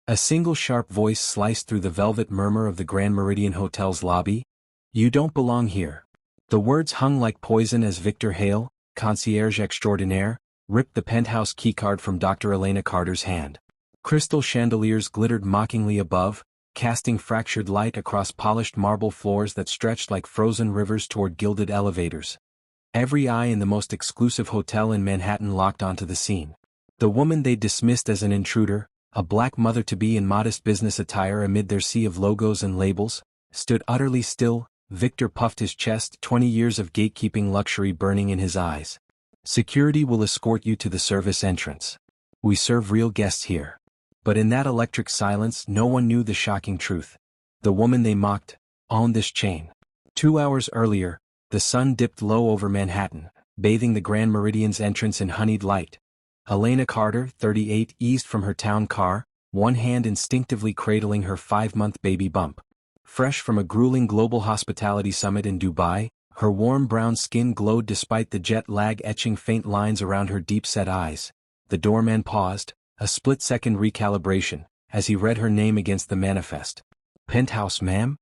A single sharp voice sliced through the velvet murmur of the Grand Meridian Hotel's lobby. "You don't belong here." The words hung like poison as Victor Hale, concierge extraordinaire, ripped the penthouse keycard from Dr. Elena Carter's hand. Crystal chandeliers glittered mockingly above, casting fractured light across polished marble floors that stretched like frozen rivers toward gilded elevators. Every eye in the most exclusive hotel in Manhattan locked onto the scene. The woman they dismissed as an intruder, a black mother-to-be in modest business attire amid their sea of logos and labels, stood utterly still. Victor puffed his chest, 20 years of gatekeeping luxury burning in his eyes. "Security will escort you to the service entrance. We serve real guests here." But in that electric silence no one knew the shocking truth. The woman they mocked owned this chain. 2 hours earlier, the sun dipped low over Manhattan, bathing the Grand Meridian's entrance in honeyed light. Elena Carter, 38, eased from her town car, one hand instinctively cradling her 5-month baby bump. Fresh from a grueling global hospitality summit in Dubai, her warm brown skin glowed despite the jet lag etching faint lines around her deep-set eyes. The doorman paused, a split-second recalibration, as he read her name against the manifest. "Penthouse, ma'am?"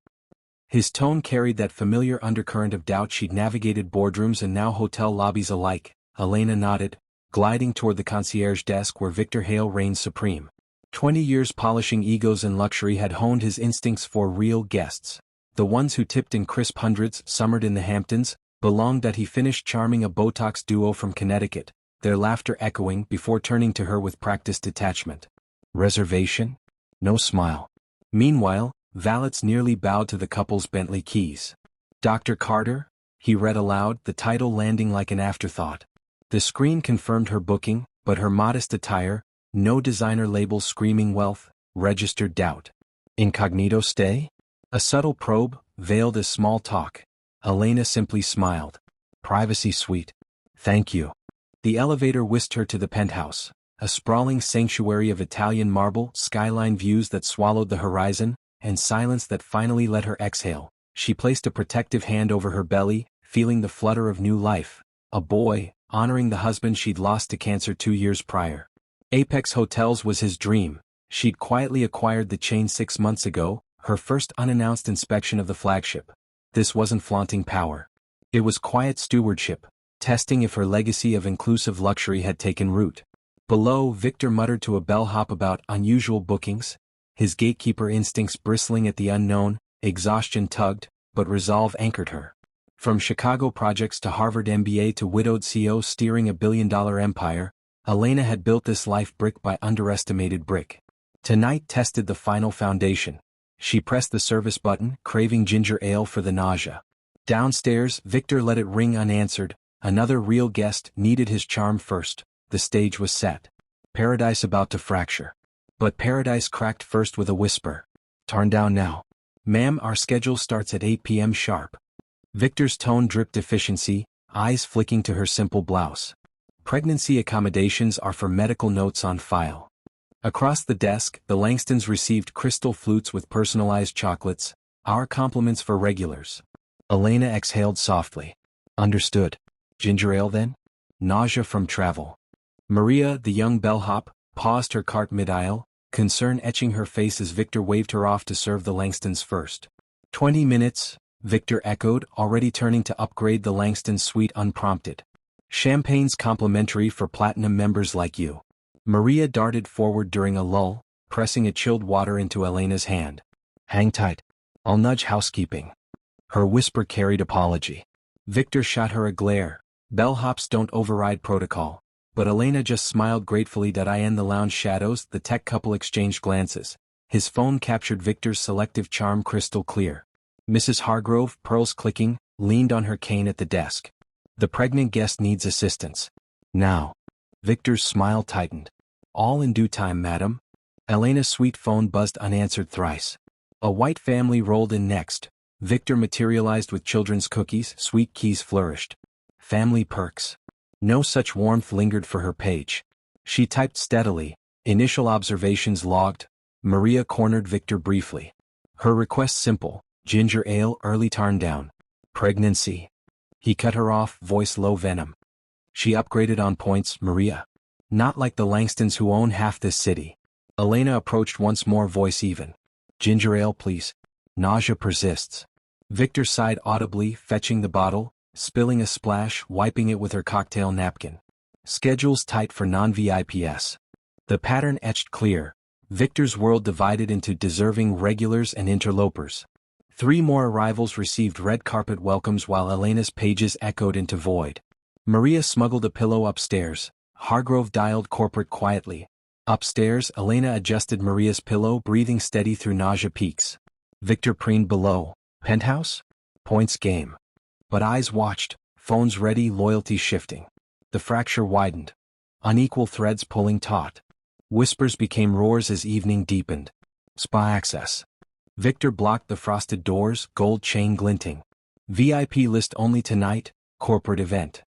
His tone carried that familiar undercurrent of doubt she'd navigated boardrooms and now hotel lobbies alike. Elena nodded, gliding toward the concierge desk where Victor Hale reigned supreme. 20 years polishing egos and luxury had honed his instincts for real guests. The ones who tipped in crisp hundreds, summered in the Hamptons, belonged that he finished charming a Botox duo from Connecticut, their laughter echoing before turning to her with practiced detachment. "Reservation?" No smile. Meanwhile, valets nearly bowed to the couple's Bentley keys. "Dr. Carter?" he read aloud, the title landing like an afterthought. The screen confirmed her booking, but her modest attire, no designer labels screaming wealth, registered doubt. "Incognito stay?" A subtle probe, veiled as small talk. Elena simply smiled. "Privacy suite. Thank you." The elevator whisked her to the penthouse, a sprawling sanctuary of Italian marble, skyline views that swallowed the horizon, and silence that finally let her exhale. She placed a protective hand over her belly, feeling the flutter of new life. A boy, honoring the husband she'd lost to cancer 2 years prior. Apex Hotels was his dream. She'd quietly acquired the chain 6 months ago, her first unannounced inspection of the flagship. This wasn't flaunting power. It was quiet stewardship, testing if her legacy of inclusive luxury had taken root. Below, Victor muttered to a bellhop about unusual bookings, his gatekeeper instincts bristling at the unknown. Exhaustion tugged, but resolve anchored her. From Chicago projects to Harvard MBA to widowed CEO steering a billion-dollar empire, Elena had built this life brick by underestimated brick. Tonight tested the final foundation. She pressed the service button, craving ginger ale for the nausea. Downstairs, Victor let it ring unanswered. Another real guest needed his charm first. The stage was set. Paradise about to fracture. But paradise cracked first with a whisper. "Turn down now." "Ma'am, our schedule starts at 8 p.m. sharp." Victor's tone dripped efficiency, eyes flicking to her simple blouse. "Pregnancy accommodations are for medical notes on file." Across the desk, the Langstons received crystal flutes with personalized chocolates, our compliments for regulars. Elena exhaled softly. "Understood. Ginger ale then?" Nausea from travel. Maria, the young bellhop, paused her cart mid-aisle, concern etching her face as Victor waved her off to serve the Langstons first. 20 minutes, Victor echoed, already turning to upgrade the Langston suite unprompted. "Champagne's complimentary for platinum members like you." Maria darted forward during a lull, pressing a chilled water into Elena's hand. "Hang tight. I'll nudge housekeeping." Her whisper carried apology. Victor shot her a glare. Bellhops don't override protocol. But Elena just smiled gratefully. In the lounge shadows, the tech couple exchanged glances. His phone captured Victor's selective charm crystal clear. Mrs. Hargrove, pearls clicking, leaned on her cane at the desk. "The pregnant guest needs assistance. Now." Victor's smile tightened. "All in due time, madam." Elena's sweet phone buzzed unanswered thrice. A white family rolled in next. Victor materialized with children's cookies, sweet keys flourished. Family perks. No such warmth lingered for her page. She typed steadily, initial observations logged. Maria cornered Victor briefly. Her request simple, ginger ale early turn down. Pregnancy. He cut her off, voice low venom. She upgraded on points, Maria. Not like the Langstons who own half this city. Elena approached once more, voice even. Ginger ale, please. Nausea persists. Victor sighed audibly, fetching the bottle, spilling a splash, wiping it with her cocktail napkin. Schedule's tight for non-VIPs. The pattern etched clear. Victor's world divided into deserving regulars and interlopers. 3 more arrivals received red carpet welcomes while Elena's pages echoed into void. Maria smuggled a pillow upstairs. Hargrove dialed corporate quietly. Upstairs, Elena adjusted Maria's pillow, breathing steady through nausea peaks. Victor preened below. Penthouse? Points game. But eyes watched, phones ready, loyalty shifting. The fracture widened. Unequal threads pulling taut. Whispers became roars as evening deepened. Spa access. Victor blocked the frosted doors, gold chain glinting. VIP list only tonight, corporate event.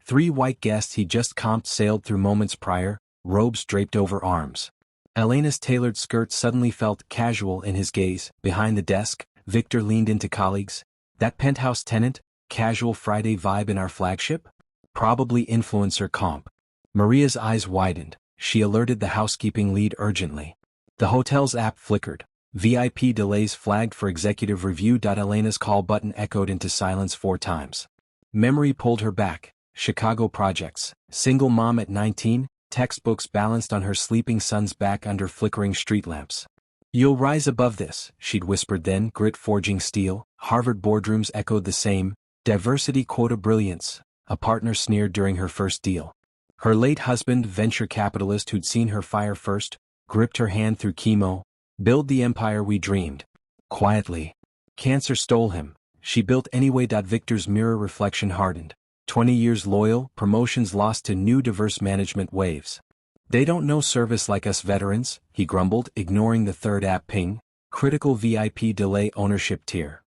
3 white guests he just comped sailed through moments prior, robes draped over arms. Elena's tailored skirt suddenly felt casual in his gaze. Behind the desk, Victor leaned into colleagues. That penthouse tenant, casual Friday vibe in our flagship? Probably influencer comp. Maria's eyes widened. She alerted the housekeeping lead urgently. The hotel's app flickered. VIP delays flagged for executive review. Elena's call button echoed into silence 4 times. Memory pulled her back. Chicago projects. Single mom at 19, textbooks balanced on her sleeping son's back under flickering street lamps. You'll rise above this, she'd whispered then, grit forging steel. Harvard boardrooms echoed the same. Diversity quota brilliance, a partner sneered during her first deal. Her late husband, venture capitalist who'd seen her fire first, gripped her hand through chemo. Build the empire we dreamed. Quietly. Cancer stole him. She built anyway. Victor's mirror reflection hardened. 20 years loyal, promotions lost to new diverse management waves. They don't know service like us veterans, he grumbled, ignoring the 3rd app ping. Critical VIP delay ownership tier.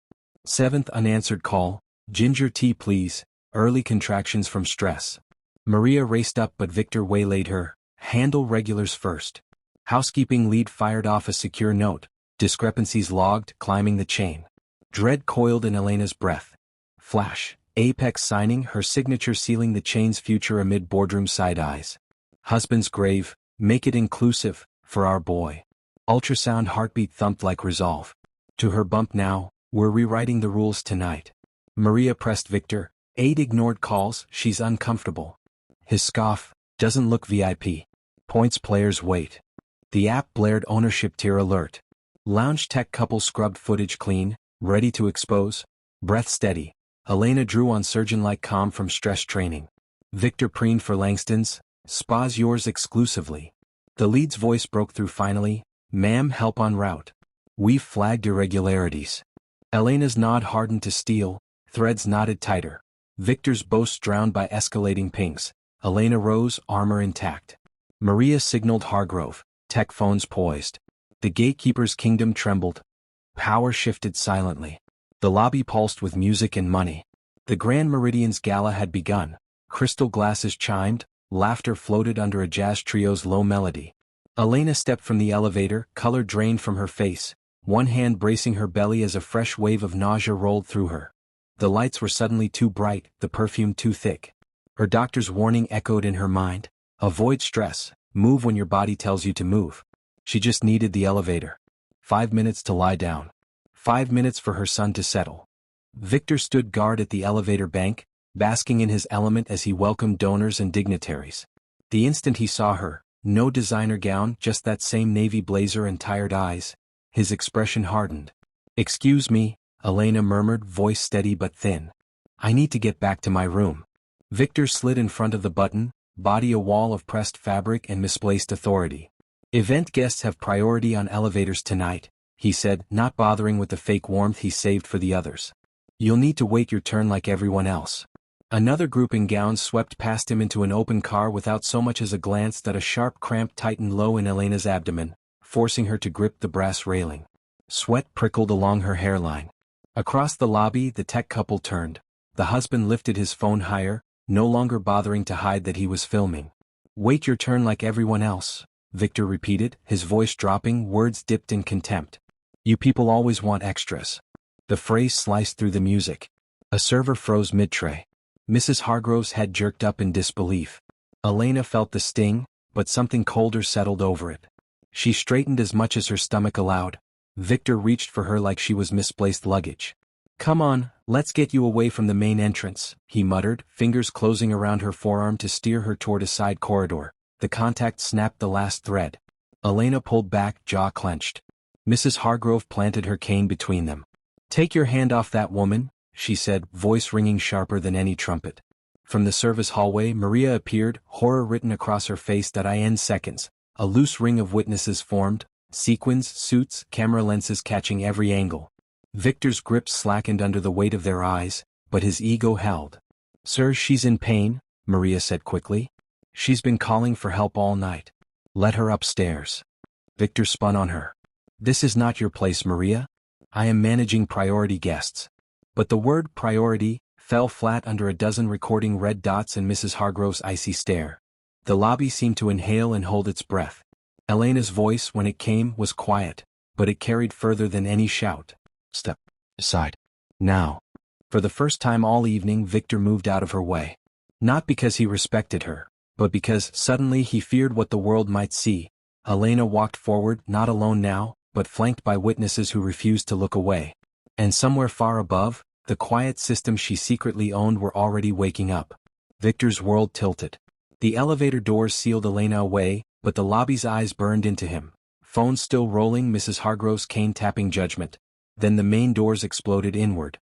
7th unanswered call. Ginger tea please. Early contractions from stress. Maria raced up but Victor waylaid her. Handle regulars first. Housekeeping lead fired off a secure note. Discrepancies logged, climbing the chain. Dread coiled in Elena's breath. Flash. Apex signing, her signature sealing the chain's future amid boardroom side eyes. Husband's grave, make it inclusive, for our boy. Ultrasound heartbeat thumped like resolve. To her bump now, we're rewriting the rules tonight. Maria pressed Victor. 8 ignored calls, she's uncomfortable. His scoff, doesn't look VIP. Points players wait. The app blared ownership tier alert. Lounge tech couple scrubbed footage clean, ready to expose. Breath steady. Elena drew on surgeon-like calm from stress training. Victor preened for Langston's. Spa's yours exclusively. The lead's voice broke through finally. Ma'am, help en route. We've flagged irregularities. Elena's nod hardened to steel. Threads knotted tighter. Victor's boast drowned by escalating pings. Elena rose, armor intact. Maria signaled Hargrove. Tech phones poised. The gatekeeper's kingdom trembled. Power shifted silently. The lobby pulsed with music and money. The Grand Meridian's gala had begun. Crystal glasses chimed, laughter floated under a jazz trio's low melody. Elena stepped from the elevator, color drained from her face, one hand bracing her belly as a fresh wave of nausea rolled through her. The lights were suddenly too bright, the perfume too thick. Her doctor's warning echoed in her mind. Avoid stress, move when your body tells you to move. She just needed the elevator. 5 minutes to lie down. 5 minutes for her son to settle. Victor stood guard at the elevator bank, basking in his element as he welcomed donors and dignitaries. The instant he saw her, no designer gown, just that same navy blazer and tired eyes, his expression hardened. Excuse me, Elena murmured, voice steady but thin. I need to get back to my room. Victor slid in front of the button, body a wall of pressed fabric and misplaced authority. Event guests have priority on elevators tonight, he said, not bothering with the fake warmth he saved for the others. You'll need to wait your turn like everyone else. Another group in gowns swept past him into an open car without so much as a glance. That a sharp cramp tightened low in Elena's abdomen, forcing her to grip the brass railing. Sweat prickled along her hairline. Across the lobby, the tech couple turned. The husband lifted his phone higher, no longer bothering to hide that he was filming. Wait your turn like everyone else, Victor repeated, his voice dropping, words dipped in contempt. You people always want extras. The phrase sliced through the music. A server froze mid-tray. Mrs. Hargrove's head jerked up in disbelief. Elena felt the sting, but something colder settled over it. She straightened as much as her stomach allowed. Victor reached for her like she was misplaced luggage. "Come on, let's get you away from the main entrance," he muttered, fingers closing around her forearm to steer her toward a side corridor. The contact snapped the last thread. Elena pulled back, jaw clenched. Mrs. Hargrove planted her cane between them. "Take your hand off that woman," she said, voice ringing sharper than any trumpet. From the service hallway, Maria appeared, horror written across her face. In seconds, a loose ring of witnesses formed, sequins, suits, camera lenses catching every angle. Victor's grip slackened under the weight of their eyes, but his ego held. "Sir, she's in pain," Maria said quickly. "She's been calling for help all night. Let her upstairs." Victor spun on her. "This is not your place, Maria. I am managing priority guests." But the word priority fell flat under a dozen recording red dots in Mrs. Hargrove's icy stare. The lobby seemed to inhale and hold its breath. Elena's voice, when it came, was quiet, but it carried further than any shout. "Step aside. Now." For the first time all evening, Victor moved out of her way. Not because he respected her, but because suddenly he feared what the world might see. Elena walked forward, not alone now, but flanked by witnesses who refused to look away. And somewhere far above, the quiet systems she secretly owned were already waking up. Victor's world tilted. The elevator doors sealed Elena away, but the lobby's eyes burned into him. Phone still rolling, Mrs. Hargrove's cane tapping judgment. Then the main doors exploded inward.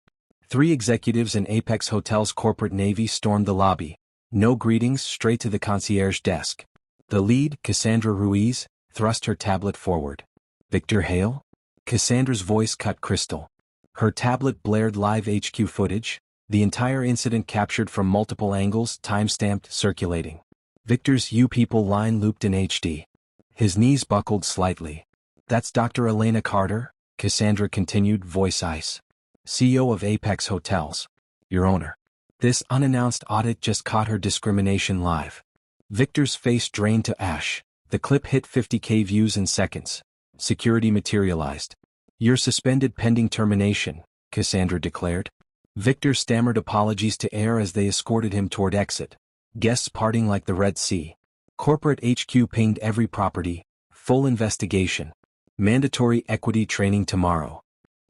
3 executives in Apex Hotel's corporate navy stormed the lobby. No greetings, straight to the concierge desk. The lead, Cassandra Ruiz, thrust her tablet forward. "Victor Hale?" Cassandra's voice cut crystal. Her tablet blared live HQ footage, the entire incident captured from multiple angles, time-stamped, circulating. Victor's "You people" line looped in HD. His knees buckled slightly. "That's Dr. Elena Carter," Cassandra continued, voice ice. "CEO of Apex Hotels. Your owner. This unannounced audit just caught her discrimination live." Victor's face drained to ash. The clip hit 50K views in seconds. Security materialized. "You're suspended pending termination," Cassandra declared. Victor stammered apologies to air as they escorted him toward exit. Guests parting like the Red Sea. Corporate HQ pinged every property. Full investigation. Mandatory equity training tomorrow.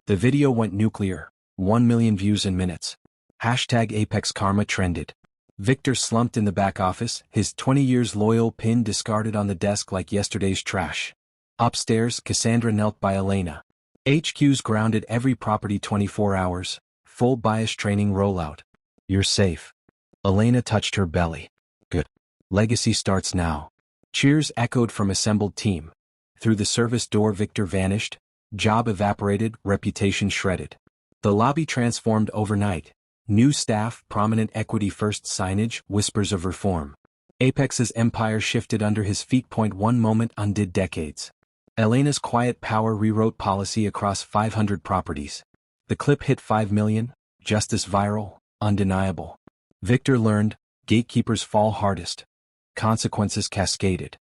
The video went nuclear. 1 million views in minutes. #Apex Karma trended. Victor slumped in the back office, his 20 years loyal pin discarded on the desk like yesterday's trash. Upstairs, Cassandra knelt by Elena. HQ's grounded every property 24 hours. Full bias training rollout. "You're safe." Elena touched her belly. "Good. Legacy starts now." Cheers echoed from assembled team. Through the service door Victor vanished. Job evaporated, reputation shredded. The lobby transformed overnight. New staff, prominent equity-first signage, whispers of reform. Apex's empire shifted under his feet. One moment undid decades. Elena's quiet power rewrote policy across 500 properties. The clip hit 5 million, justice viral, undeniable. Victor learned, gatekeepers fall hardest. Consequences cascaded.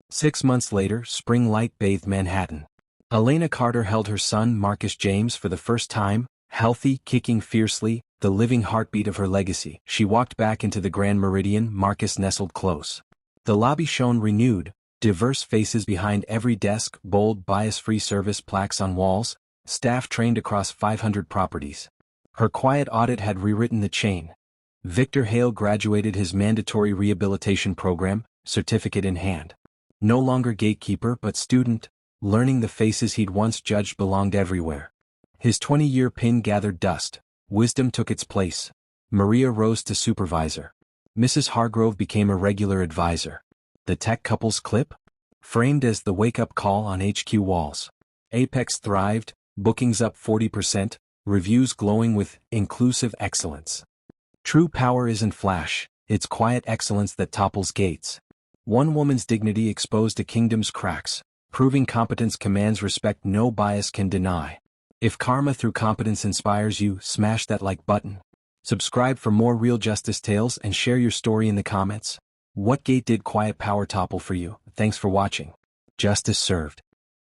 6 months later, spring light bathed Manhattan. Elena Carter held her son Marcus James for the first time, healthy, kicking fiercely, the living heartbeat of her legacy. She walked back into the Grand Meridian, Marcus nestled close. The lobby shone renewed, diverse faces behind every desk, bold, bias-free service plaques on walls, staff trained across 500 properties. Her quiet audit had rewritten the chain. Victor Hale graduated his mandatory rehabilitation program, certificate in hand. No longer gatekeeper but student, learning the faces he'd once judged belonged everywhere. His 20-year pin gathered dust. Wisdom took its place. Maria rose to supervisor. Mrs. Hargrove became a regular advisor. The tech couple's clip? Framed as the wake-up call on HQ walls. Apex thrived, bookings up 40%, reviews glowing with inclusive excellence. True power isn't flash, it's quiet excellence that topples gates. One woman's dignity exposed a kingdom's cracks, proving competence commands respect no bias can deny. If karma through competence inspires you, smash that like button. Subscribe for more real justice tales and share your story in the comments. What gate did quiet power topple for you? Thanks for watching. Justice served.